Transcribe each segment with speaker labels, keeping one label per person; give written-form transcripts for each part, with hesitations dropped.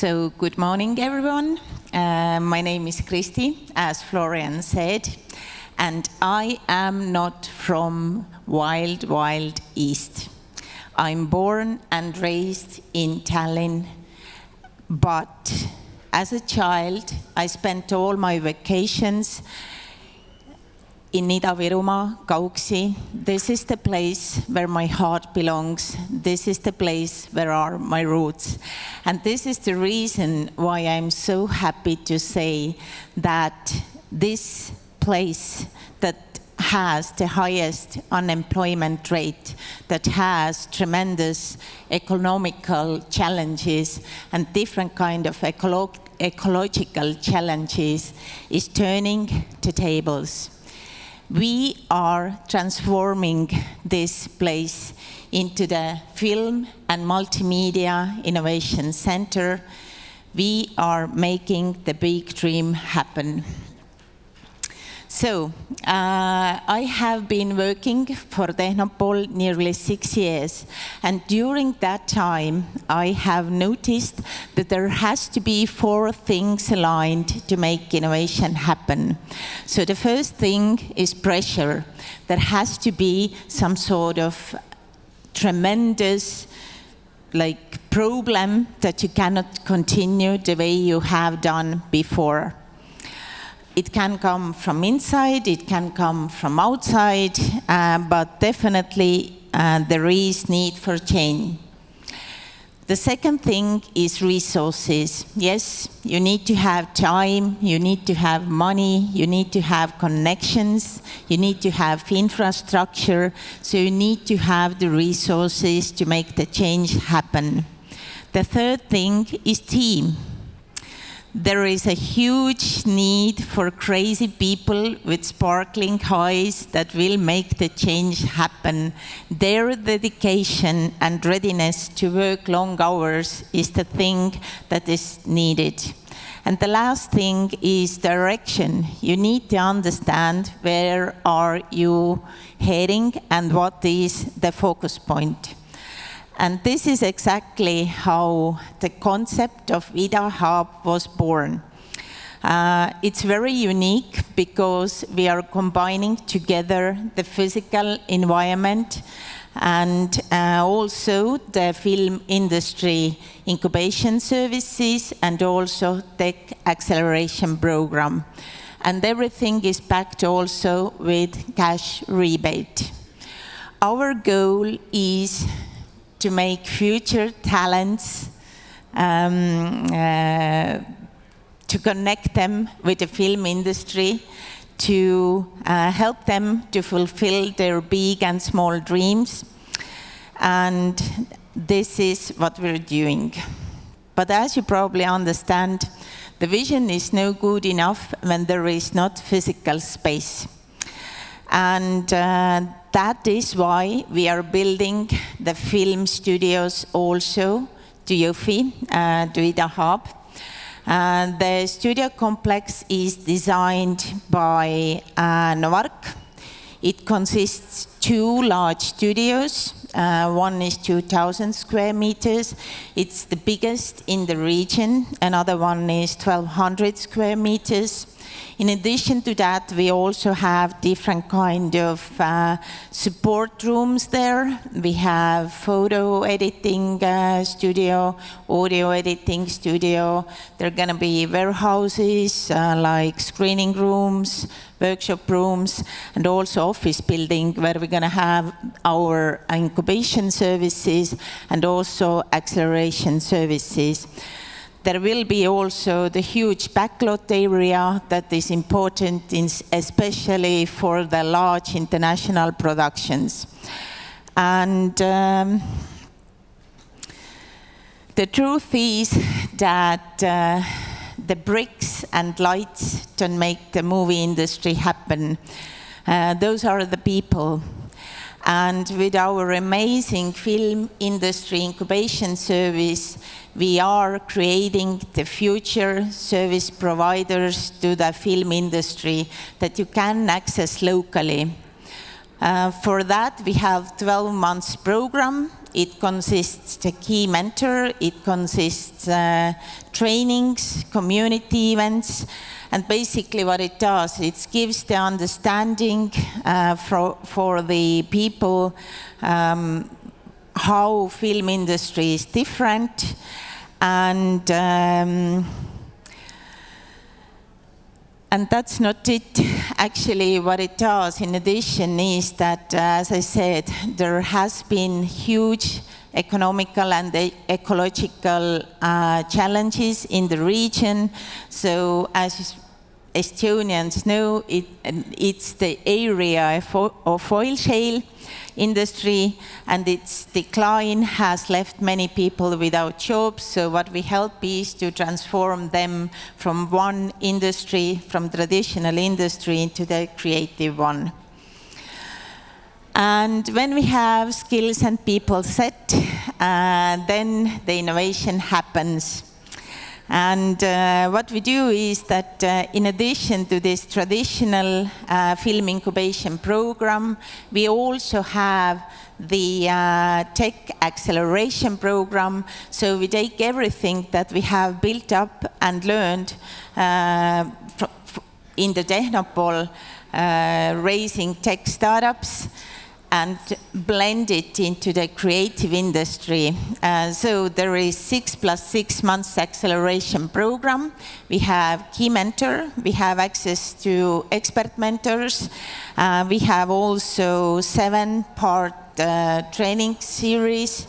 Speaker 1: So, good morning, everyone. My name is Kristi, as Florian said, and I am not from wild, wild East. I'm born and raised in Tallinn, but as a child, I spent all my vacations in Ida-Virumaa, Kauksi. This is the place where my heart belongs. This is the place where are my roots. And this is the reason why I'm so happy to say that this place that has the highest unemployment rate, that has tremendous economical challenges and different kind of ecological challenges, is turning the tables. We are transforming this place into the Film and Multimedia Innovation Center. We are making the big dream happen. So, I have been working for Tehnopol nearly 6 years, and during that time, I have noticed that there has to be 4 things aligned to make innovation happen. So the first thing is pressure. There has to be some sort of tremendous problem that you cannot continue the way you have done before. It can come from inside, it can come from outside, but definitely there is need for change. The second thing is resources. Yes, you need to have time, you need to have money, you need to have connections, you need to have infrastructure, so you need to have the resources to make the change happen. The third thing is team. There is a huge need for crazy people with sparkling eyes that will make the change happen. Their dedication and readiness to work long hours is the thing that is needed. And the last thing is direction. You need to understand where are you heading and what is the focus point. And this is exactly how the concept of Ida Hub was born. It's very unique because we are combining together the physical environment and also the film industry incubation services and also tech acceleration program. And everything is backed also with cash rebate. Our goal is to make future talents, to connect them with the film industry, to help them to fulfill their big and small dreams. And this is what we're doing. But as you probably understand, the vision is no good enough when there is not physical space. And that is why we are building the film studios also to Jõhvi, to Ida Hub. The studio complex is designed by Novark. It consists 2 large studios. One is 2,000 square meters. It's the biggest in the region. Another one is 1,200 square meters. In addition to that, we also have different kind of support rooms there. We have photo editing studio, audio editing studio. There are going to be warehouses like screening rooms, workshop rooms, and also office building where we're going to have our incubation services and also acceleration services. There will be also the huge backlot area that is important, especially for the large international productions. And the truth is that the bricks and lights don't make the movie industry happen. Those are the people. And with our amazing film industry incubation service, we are creating the future service providers to the film industry that you can access locally. For that, we have 12 months program It consists the key mentor, it consists trainings, community events, and basically what it does, it gives the understanding for the people how film industry is different, and that's not it. Actually, what it does in addition is that, as I said, there has been huge economical and ecological challenges in the region. So as Estonians know, it's the area of oil shale industry, and its decline has left many people without jobs. So what we help is to transform them from one industry, from traditional industry, into the creative one. And when we have skills and people set, then the innovation happens. And what we do is that in addition to this traditional film incubation program, we also have the tech acceleration program. So we take everything that we have built up and learned in the Technopol, raising tech startups, and blend it into the creative industry. So there is 6 + 6 months acceleration program. We have key mentor, we have access to expert mentors, we have also 7-part training series,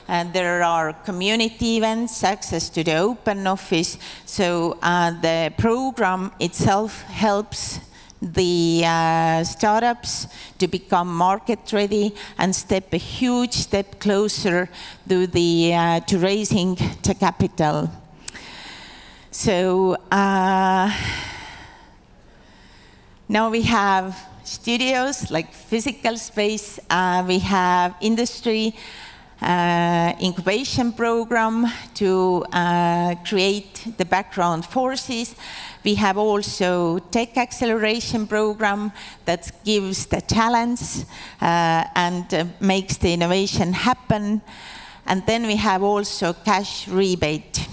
Speaker 1: and there are community events, access to the open office. So the program itself helps the startups to become market ready and a huge step closer to to raising the capital. So now we have studios, like physical space. We have industry incubation program to create the background forces. We have also tech acceleration program that gives the talents and makes the innovation happen. And then we have also cash rebate.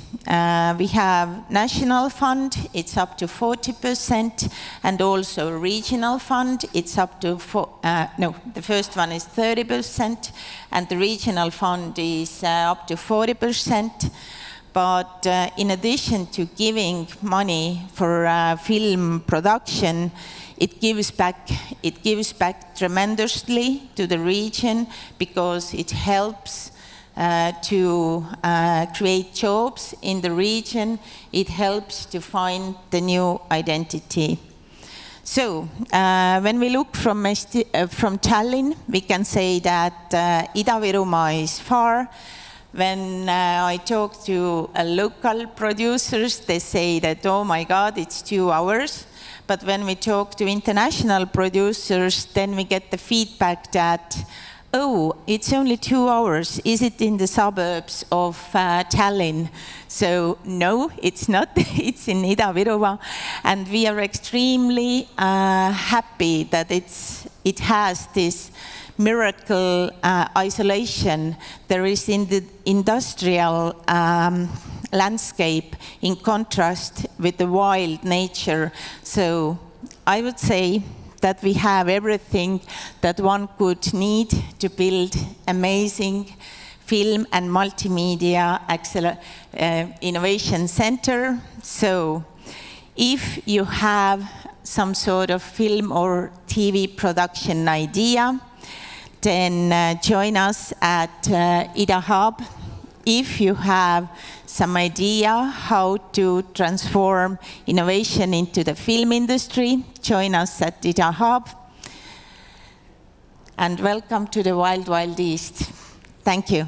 Speaker 1: We have national fund, it's up to 40%, and also regional fund, it's up to, the first one is 30%, and the regional fund is up to 40%. But in addition to giving money for film production, it gives back tremendously to the region, because it helps to create jobs in the region. It helps to find the new identity. So when we look from Tallinn, we can say that Ida-Virumaa is far. When I talk to local producers, they say that, oh my God, it's 2 hours. But when we talk to international producers, then we get the feedback that, oh, it's only 2 hours. Is it in the suburbs of Tallinn? So no, it's not. It's in Ida-Virumaa. And we are extremely happy that it has this miracle isolation there is in the industrial landscape, in contrast with the wild nature. So I would say that we have everything that one could need to build amazing film and multimedia innovation center. So if you have some sort of film or TV production idea, then join us at IDA Hub. If you have some idea how to transform innovation into the film industry, join us at IDA Hub. And welcome to the Wild Wild East. Thank you.